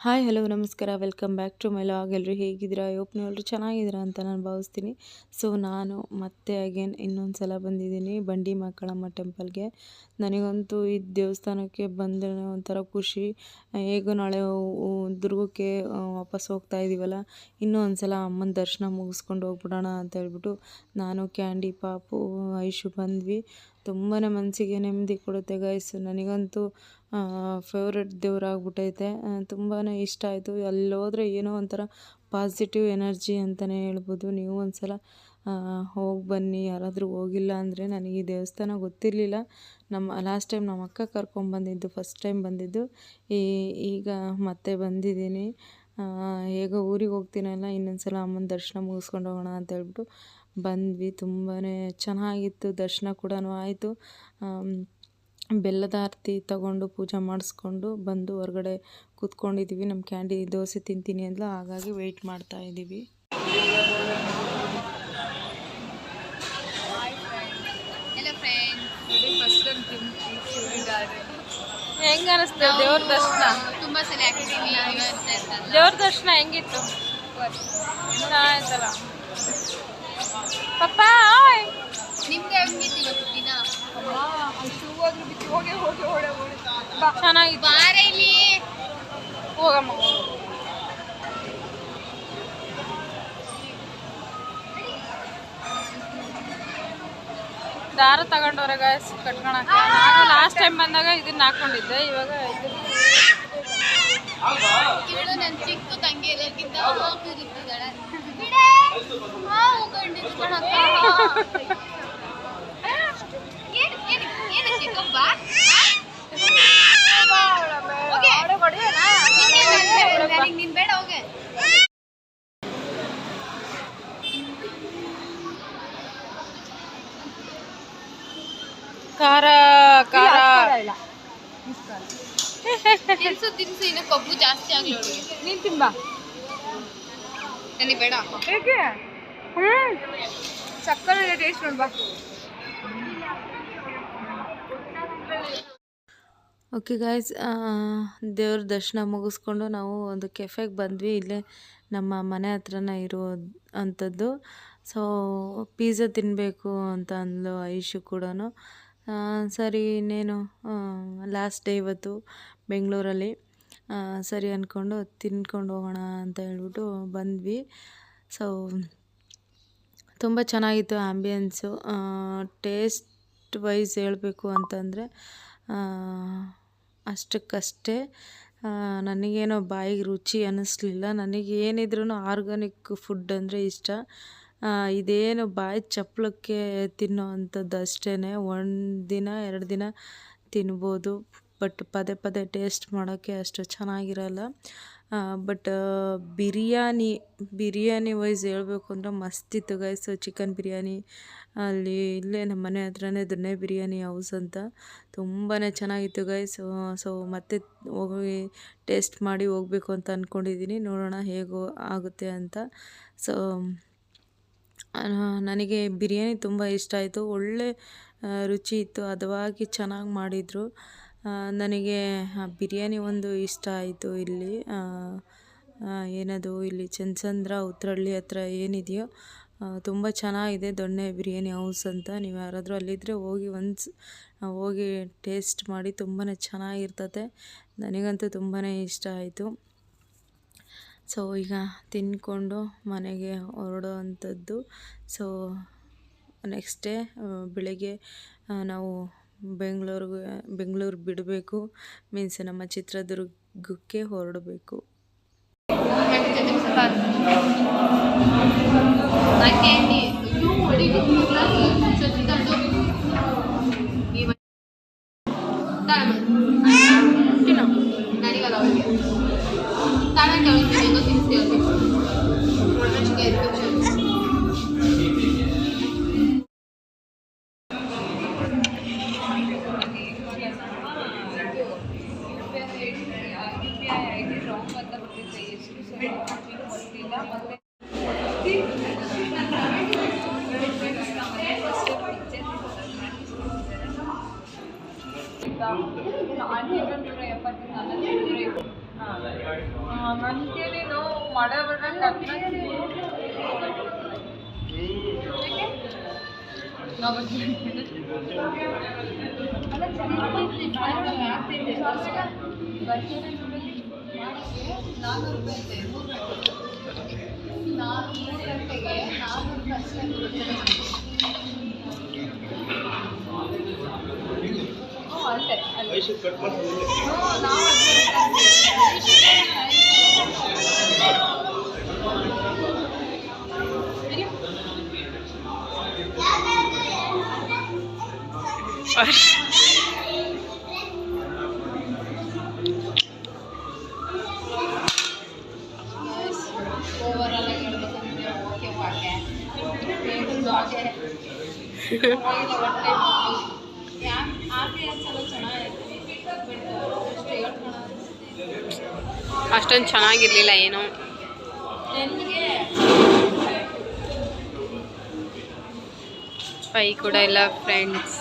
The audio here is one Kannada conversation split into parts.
ಹಾಯ್ ಹಲೋ ನಮಸ್ಕಾರ welcome back to my vlog. ಎಲ್ಲರೂ ಹೇಗಿದ್ದೀರಾ? ಹೋಪ್ ನೀವೆಲ್ಲರೂ ಚೆನ್ನಾಗಿದ್ದೀರಾ ಅಂತ ನಾನು ಭಾವಿಸ್ತೀನಿ. ಸೊ ನಾನು ಮತ್ತೆ ಅಗೇನ್ ಇನ್ನೊಂದು ಸಲ ಬಂದಿದ್ದೀನಿ ಬಂಡಿ ಮಕ್ಕಳಮ್ಮ ಟೆಂಪಲ್ಗೆ. ನನಗಂತೂ ಈ ದೇವಸ್ಥಾನಕ್ಕೆ ಬಂದರೆ ಒಂಥರ ಖುಷಿ. ಹೇಗೂ ನಾಳೆ ದುರ್ಗಕ್ಕೆ ವಾಪಸ್ ಹೋಗ್ತಾ ಇದ್ದೀವಲ್ಲ, ಇನ್ನೂ ಒಂದು ಸಲ ಅಮ್ಮನ ದರ್ಶನ ಮುಗಿಸ್ಕೊಂಡು ಹೋಗ್ಬಿಡೋಣ ಅಂತ ಹೇಳ್ಬಿಟ್ಟು ನಾನು ಕ್ಯಾಂಡಿ ಪಾಪು ಐಶು ಬಂದ್ವಿ. ತುಂಬಾ ಮನಸ್ಸಿಗೆ ನೆಮ್ಮದಿ ಕೊಡುತ್ತೆ ಗೈಸ್. ನನಗಂತೂ ಫೇವ್ರೆಟ್ ದೇವರಾಗ್ಬಿಟ್ಟೈತೆ. ತುಂಬಾ ಇಷ್ಟ ಆಯಿತು. ಅಲ್ಲೋದ್ರೆ ಏನೋ ಒಂಥರ ಪಾಸಿಟಿವ್ ಎನರ್ಜಿ ಅಂತಲೇ ಹೇಳ್ಬೋದು. ನೀವು ಒಂದು ಸಲ ಹೋಗಿ ಬನ್ನಿ, ಯಾರಾದರೂ ಹೋಗಿಲ್ಲ ಅಂದರೆ. ನನಗೆ ಈ ದೇವಸ್ಥಾನ ಗೊತ್ತಿರಲಿಲ್ಲ. ಲಾಸ್ಟ್ ಟೈಮ್ ನಮ್ಮ ಅಕ್ಕ ಕರ್ಕೊಂಬಂದಿದ್ದು, ಫಸ್ಟ್ ಟೈಮ್ ಬಂದಿದ್ದು. ಈಗ ಮತ್ತೆ ಬಂದಿದ್ದೀನಿ. ಹೇಗೋ ಊರಿಗೆ ಹೋಗ್ತೀನಲ್ಲ, ಇನ್ನೊಂದು ಸಲ ಅಮ್ಮನ ದರ್ಶನ ಮುಗಿಸ್ಕೊಂಡು ಹೋಗೋಣ ಅಂತ ಹೇಳ್ಬಿಟ್ಟು ಬಂದ್ವಿ. ತುಂಬಾ ಚೆನ್ನಾಗಿತ್ತು. ದರ್ಶನ ಕೂಡ ಆಯಿತು. ಬೆಲ್ಲದ ಆರತಿ ತಗೊಂಡು ಪೂಜೆ ಮಾಡಿಸ್ಕೊಂಡು ಬಂದು ಹೊರಗಡೆ ಕೂತ್ಕೊಂಡಿದ್ದೀವಿ. ನಮ್ಮ ಕ್ಯಾಂಡಿ ದೋಸೆ ತಿಂತೀನಿ ಅಂದ್ಲು, ಹಾಗಾಗಿ ವೆಯ್ಟ್ ಮಾಡ್ತಾ ಇದ್ದೀವಿ. ಹೆಂಗ ಅನಿಸ್ತು ದೇವ್ರ ದರ್ಶನ? ತುಂಬಾ ಸಲ ದೇವ್ರ ದರ್ಶನ ಹೆಂಗಿತ್ತು? ಆಯ್ತಲ್ಲ ಪಪ್ಪ. ನಿಮ್ಗೆ ಹೆಂಗಿತ್ತು ಇವತ್ತು ದಿನ? ಚೆನ್ನಾಗಿತ್ತು. ಬಾರ ಇಲ್ಲಿ ಹೋಗಮ್ಮ. ದಾರ ತಗೊಂಡವ್ರೆ ಗಾಯ್ಸ್ ಕಟ್ಕೊಳಕ್ಕೆ. ನಾನು ಲಾಸ್ಟ್ ಟೈಮ್ ಬಂದಾಗ ಇದನ್ನ ಹಾಕೊಂಡಿದ್ದೆ, ಇವಾಗ ಇವಳು ನನ್ನ ಚಿಕ್ಕ ತಂಗಿ ಎಲ್ಲಕ್ಕಿಂತ ಇರ್ತಿದ್ದಾಳೆ. ನೀನ್ ಬೇಡ ಹೋಗೆ. ಖಾರ ಖಾರ ತಿನ್ಸು ತಿನ್ಸು, ಇನ್ನು ಕೊಬ್ಬು ಜಾಸ್ತಿ ಆಗ್ಲಿ ಅವಳಿಗೆ. ನೀನ್ ತಿಂಬಾ. ನನಗೆ ಬೇಡ. ಹೇಗೆ? ಸಕ್ಕರೆ ಟೇಸ್ಟ್ ನೋಡ್ಬಾ. ಓಕೆ ಗಾಯ್ಸ್, ದೇವ್ರ ದರ್ಶನ ಮುಗಿಸ್ಕೊಂಡು ನಾವು ಒಂದು ಕೆಫೆಗೆ ಬಂದ್ವಿ. ಇಲ್ಲೇ ನಮ್ಮ ಮನೆ ಹತ್ರನೇ ಇರೋ ಅಂಥದ್ದು. ಸೊ ಪಿಜ್ಜಾ ತಿನ್ನಬೇಕು ಅಂತ ಅಂದ್ಲು ಐಶು ಕೂಡ. ಸರಿ ಇನ್ನೇನು ಲಾಸ್ಟ್ ಡೇ ಇವತ್ತು ಬೆಂಗಳೂರಲ್ಲಿ. ಸರಿ ಅಂದ್ಕೊಂಡು ತಿನ್ಕೊಂಡು ಹೋಗೋಣ ಅಂತ ಹೇಳ್ಬಿಟ್ಟು ಬಂದ್ವಿ. ಸೊ ತುಂಬ ಚೆನ್ನಾಗಿತ್ತು ಆ್ಯಂಬಿಯನ್ಸು. ಟೇಸ್ಟ್ ವೈಸ್ ಹೇಳಬೇಕು ಅಂತಂದರೆ ಅಷ್ಟಕ್ಕಷ್ಟೇ. ನನಗೇನೋ ಬಾಯಿಗೆ ರುಚಿ ಅನ್ನಿಸ್ಲಿಲ್ಲ. ನನಗೆ ಏನಿದ್ರೂ ಆರ್ಗಾನಿಕ್ ಫುಡ್ ಅಂದರೆ ಇಷ್ಟ. ಇದೇನು ಬಾಯಿ ಚಪ್ಪಲಕ್ಕೆ ತಿನ್ನೋ ಅಂಥದ್ದು ಅಷ್ಟೇ. ಒಂದು ದಿನ 2 ದಿನ ತಿನ್ಬೋದು, ಬಟ್ ಪದೇ ಪದೇ ಟೇಸ್ಟ್ ಮಾಡೋಕ್ಕೆ ಅಷ್ಟು ಚೆನ್ನಾಗಿರಲ್ಲ. ಬಟ್ ಬಿರಿಯಾನಿ ವೈಸ್ ಹೇಳಬೇಕು ಅಂದರೆ ಮಸ್ತಿತ್ತು ಗೈಸ್. ಚಿಕನ್ ಬಿರಿಯಾನಿ ಇಲ್ಲೇ ನಮ್ಮ ಮನೆ ಹತ್ರನೇ ದೊನ್ನೆ ಬಿರಿಯಾನಿ ಹೌಸ್ ಅಂತ, ತುಂಬಾ ಚೆನ್ನಾಗಿತ್ತು ಗೈಸ್. ಸೊ ಮತ್ತೆ ಹೋಗಿ ಟೇಸ್ಟ್ ಮಾಡಿ ಹೋಗಬೇಕು ಅಂತ ಅಂದ್ಕೊಂಡಿದ್ದೀನಿ. ನೋಡೋಣ ಹೇಗೋ ಆಗುತ್ತೆ ಅಂತ. ಸೊ ನನಗೆ ಬಿರಿಯಾನಿ ತುಂಬ ಇಷ್ಟ ಆಯಿತು. ಒಳ್ಳೆ ರುಚಿ ಇತ್ತು, ಹದವಾಗಿ ಚೆನ್ನಾಗಿ ಮಾಡಿದರು. ನನಗೆ ಬಿರಿಯಾನಿ ಒಂದು ಇಷ್ಟ ಆಯಿತು. ಇಲ್ಲಿ ಏನದು, ಇಲ್ಲಿ ಚನ್ನಸಂದ್ರ ಉತ್ರಳ್ಳಿ ಹತ್ರ ಏನಿದೆಯೋ ತುಂಬ ಚೆನ್ನಾಗಿದೆ ದೊಣ್ಣೆ ಬಿರಿಯಾನಿ ಹೌಸ್ ಅಂತ. ನೀವು ಯಾರಾದರೂ ಅಲ್ಲಿದ್ದರೆ ಹೋಗಿ ಟೇಸ್ಟ್ ಮಾಡಿ, ತುಂಬಾ ಚೆನ್ನಾಗಿರ್ತದೆ. ನನಗಂತೂ ತುಂಬಾ ಇಷ್ಟ ಆಯಿತು. ಸೊ ಈಗ ತಿಂದ್ಕೊಂಡು ಮನೆಗೆ ಹೊರಡೋ ಅಂಥದ್ದು. ಸೊ ನೆಕ್ಸ್ಟ್ ಡೇ ಬೆಳಗ್ಗೆ ನಾವು ಬೆಂಗಳೂರು ಬಿಡಬೇಕು, ಮೀನ್ಸ್ ನಮ್ಮ ಚಿತ್ರದುರ್ಗಕ್ಕೆ ಹೊರಡಬೇಕು. ನೀನು ಮಳೆ ಅಷ್ಟೊಂದು ಚೆನ್ನಾಗಿರ್ಲಿಲ್ಲ ಏನೋ. ಪೈ ಕೂಡ ಇಲ್ಲ ಫ್ರೆಂಡ್ಸ್.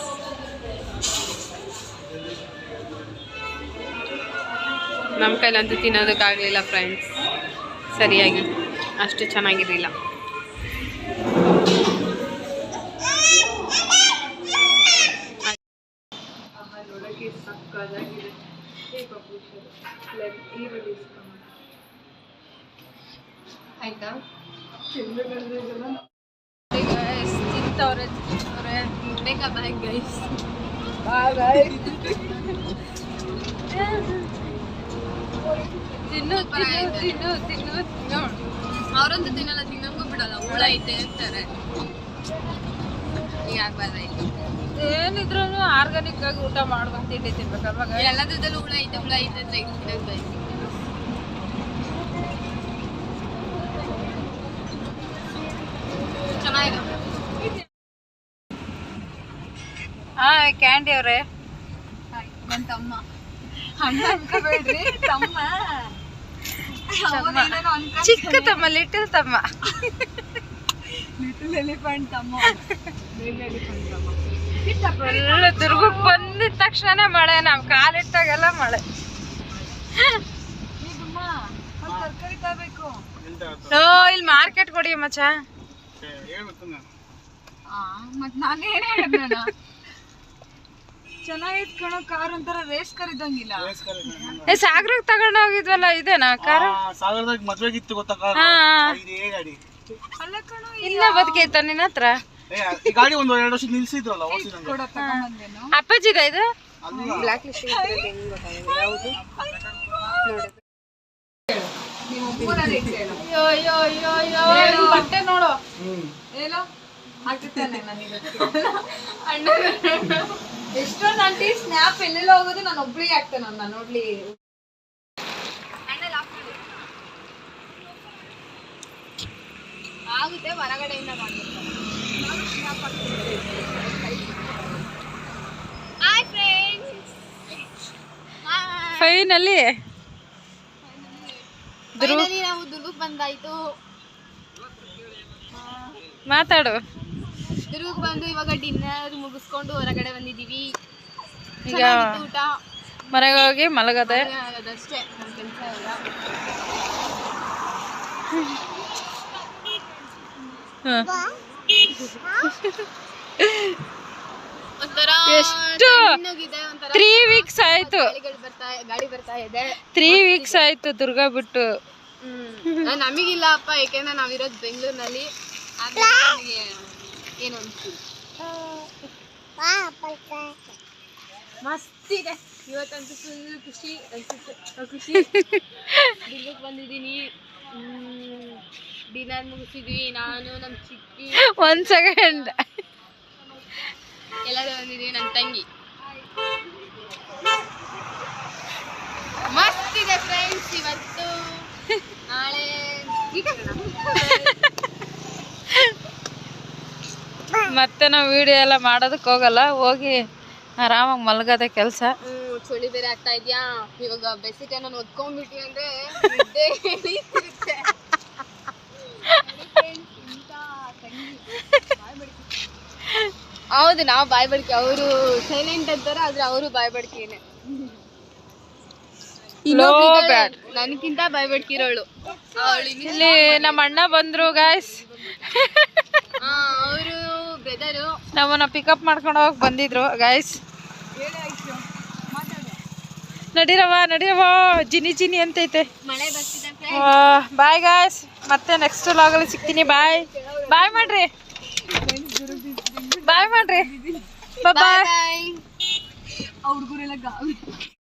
ನಮ್ಮ ಕೈಲಂತೂ ತಿನ್ನೋದಕ್ಕಾಗಲಿಲ್ಲ ಫ್ರೆಂಡ್ಸ್, ಸರಿಯಾಗಿ ಅಷ್ಟು ಚೆನ್ನಾಗಿರಲಿಲ್ಲ. ಆಯ್ತಾ ತಿಂತವ್ರೆ ಬೇಕಾ ಬಾಯ್ ಗೈಸ್, ತಿನ್ನು ತಿನ್ನು ತಿನ್ನು ತಿನ್ನು. ಅವ್ರಂತೂ ತಿನ್ನಲ್ಲ, ತಿನ್ನಂಗೂ ಬಿಡಲ್ಲ, ಹುಳ ಐತೆ ಅಂತಾರೆ. ಈಗ ಆಗ್ಬಾರ್ದಾಯ್ತು. ಏನಿದ್ರು ಆರ್ಗಾನಿಕ್ ಆಗಿ ಊಟ ಮಾಡ್ಬೇಕು, ತಿಂಡಿ ತಿನ್ಬೇಕಲ್ವಾಗ. ಎಲ್ಲದ್ರಲ್ಲೂ ಹುಳ ಐತೆ ಹುಳ ಐತೆ ಅಂತ ತಿನ್ನೋದು. ಚೆನ್ನಾಗಿದೆ. ಕ್ಯಾಂಡಿ ಅವ್ರೆ, ನನ್ನ ತಮ್ಮ. ಅಣ್ಣ ಅನ್ಕೋಬೇಡ್ರಿ, ತಮ್ಮ. ಚಿಕ್ಕ ತಮ್ಮ, ಲಿಟಲ್ ತಮ್ಮ, ಲಿಟಲ್ ಎಲಿಫೆಂಟ್ ತಮ್ಮ. ದುರ್ಗಕ್ಕೆ ಬಂದಿದ ತಕ್ಷಣ ಮಳೆ, ನಾವು ಕಾಲಿಟ್ಟಾಗೆಲ್ಲ ಮಳೆ. ತರಕಾರಿ ತಗೋಬೇಕು. ಇಲ್ಲಿ ಮಾರ್ಕೆಟ್ ಕೊಡಿ ಮಚ್ಚ. ಮತ್ ನಾನೇನ್ ಹೇಳಿದ್ನ, ಚೆನ್ನಾಗಿತ್ತು ಕಣೋ ಕಾರ್, ಒಂಥರ ರೇಸ್ ಕಾರ್ ಇದ್ದಂಗಿಲ್ಲ. ಸಾಗರಕ್ಕೆ ತಗೊಂಡು ಹೋಗಿದ್ವಲ್ಲ, ಇದೇನಾ ಕಾರ್? ಸಾಗರದಾಗ ಮದ್ವೆಗಿತ್ತು ಗೊತ್ತಾ ಕಾರ್? ಇದೇ ಗಾಡಿ. ಅಲ್ಲ ಕಣೋ, ಇಲ್ಲ ಬದುಕೈತ ನಿನ್ನ ಹತ್ರ ಈ ಗಾಡಿ ಒಂದು 2 ವರ್ಷ ನಿಲ್ಸಿದ್ರಲ್ಲ, ಅಪ್ಪಾಜಿದ ಇದು ಬ್ಲಾಕ್ ಲಿಸ್ಟ್ ಬಟ್ಟೆ ನೋಡು ಏನೋ ಹಾಕಿರ್ತಾನೆ ನನಗೆ. ಎಷ್ಟೊಂದು ಆಂಟಿ ಸ್ನ್ಯಾಪ್ ಎಲ್ಲೆಲ್ಲ ಹೋಗೋದು ನಾನು ಒಬ್ಳಿಗೆ ಹಾಕ್ತೇನೆ, ನಾನು ನೋಡ್ಲಿ. ಆಗುತ್ತೆ, ಹೊರಗಡೆಯಿಂದ ಮಾಡ್ಬೇಕು. ಹಾಯ್ ಫ್ರೆಂಡ್ಸ್, ಫೈನಲಿ ನಾವು ದುರ್ಗಕ್ಕೆ ಬಂದಾಯ್ತು. ಮಾತಾಡು. ದುರ್ಗಕ್ಕೆ ಬಂದು ಇವಾಗ ಡಿನ್ನರ್ ಮುಗಿಸ್ಕೊಂಡು ಹೊರಗಡೆ ಬಂದಿದ್ದೀವಿ. ಈಗ ಊಟ ಮನೆಗೆ ಹೋಗಿ ಮಲಗದೆ ಅದಷ್ಟೇ, ನಮ್ಮ ಕೆಲಸ ಇಲ್ಲ. ಒಂಥರ ಎಷ್ಟು 3 ವೀಕ್ಸ್ ಆಯ್ತು, ಗಾಡಿ ಬರ್ತಾ ಇದೆ. 3 ವೀಕ್ಸ್ ಆಯ್ತು ದುರ್ಗಾ ಬಿಟ್ಟು. ನಮಗಿಲ್ಲ ಅಪ್ಪ, ಯಾಕೆಂದ್ರೆ ನಾವಿರೋದು ಬೆಂಗಳೂರಿನಲ್ಲಿ. ಏನು ಅನ್ಸ್ತಿಲ್ಲ, ಮಸ್ತ್ ಇದೆ ಇವತ್ತಂತೂ. ಫುಲ್ ಖುಷಿ ಅನ್ಸುತ್ತೆ, ಖುಷಿ. ದುರ್ಗಕ್ಕೆ ಬಂದಿದ್ದೀನಿ, ಡಿನ್ನರ್ ಮುಗಿಸಿದ್ವಿ. ನಾನು ನಮ್ಮ ಚಿಕ್ಕಿ 1 ಸೆಕೆಂಡ್ ಎಲ್ಲರೂ ಬಂದಿದ್ದೀವಿ. ನನ್ನ ತಂಗಿ ಮಸ್ತ್ ಇದೆ ಫ್ರೆಂಡ್ಸ್ ಇವತ್ತು. ನಾಳೆ ಮತ್ತೆ ನಾವು ವಿಡಿಯೋ ಎಲ್ಲ ಮಾಡೋದಕ್ಕೆ ಹೋಗಲ್ಲ, ಹೋಗಿ ಆರಾಮಾಗಿ ಮಲಗದೆ ಕೆಲಸ. ಚಳಿ ಬೇರೆ ಆಗ್ತಾ ಇದೆಯಾ. ಇವಾಗ ಬೇಸಿಗೆ ನಾನು ಒದ್ಕೊಂಡ್ಬಿಟ್ಟಿ ಅಂದ್ರೆ ನಿದ್ದೆ ಹಿಡಿತಿರುತ್ತೆ. ಹೌದು, ನಾವು ಬಾಯ್ ಬಡ್ಕೆ, ಅವರು ಸೈಲೆಂಟ್ ಅಂತಾರೆ, ಆದ್ರೆ ಅವರು ಬಾಯ್ ಬಡ್ಕೇನೆ. ನನ್ಕಿಂತ ಭಯಪಡ್ತಿರೋಳು ಇಲ್ಲಿ ನಮ್ಮ ಅಣ್ಣ ಬಂದ್ರು ಗಾಯ್ಸ್. ಅವರು ಬ್ರದರು ನಮ್ಮನ್ನ ಪಿಕಪ್ ಮಾಡ್ಕೊಂಡು ಹೋಗಿ ಬಂದಿದ್ರು ಗಾಯ್ಸ್. ನಡಿರವ ಜಿನಿ ಜಿನಿ ಅಂತೈತೆ. ಮಳೆ ಬರ್ತಿದೆ. ಬಾಯ್ ಗಾಯ್ಸ್, ಮತ್ತೆ ನೆಕ್ಸ್ಟ್ ವ್ಲಾಗಲ್ಲಿ ಸಿಗ್ತೀನಿ. ಬಾಯ್ ಬಾಯ್ ಮಾಡ್ರಿ, ಬಾಯ್ ಮಾಡ್ರಿ, ಬಾಯ್. ಬಾಯ್. ಅವ್ರಿಗೂ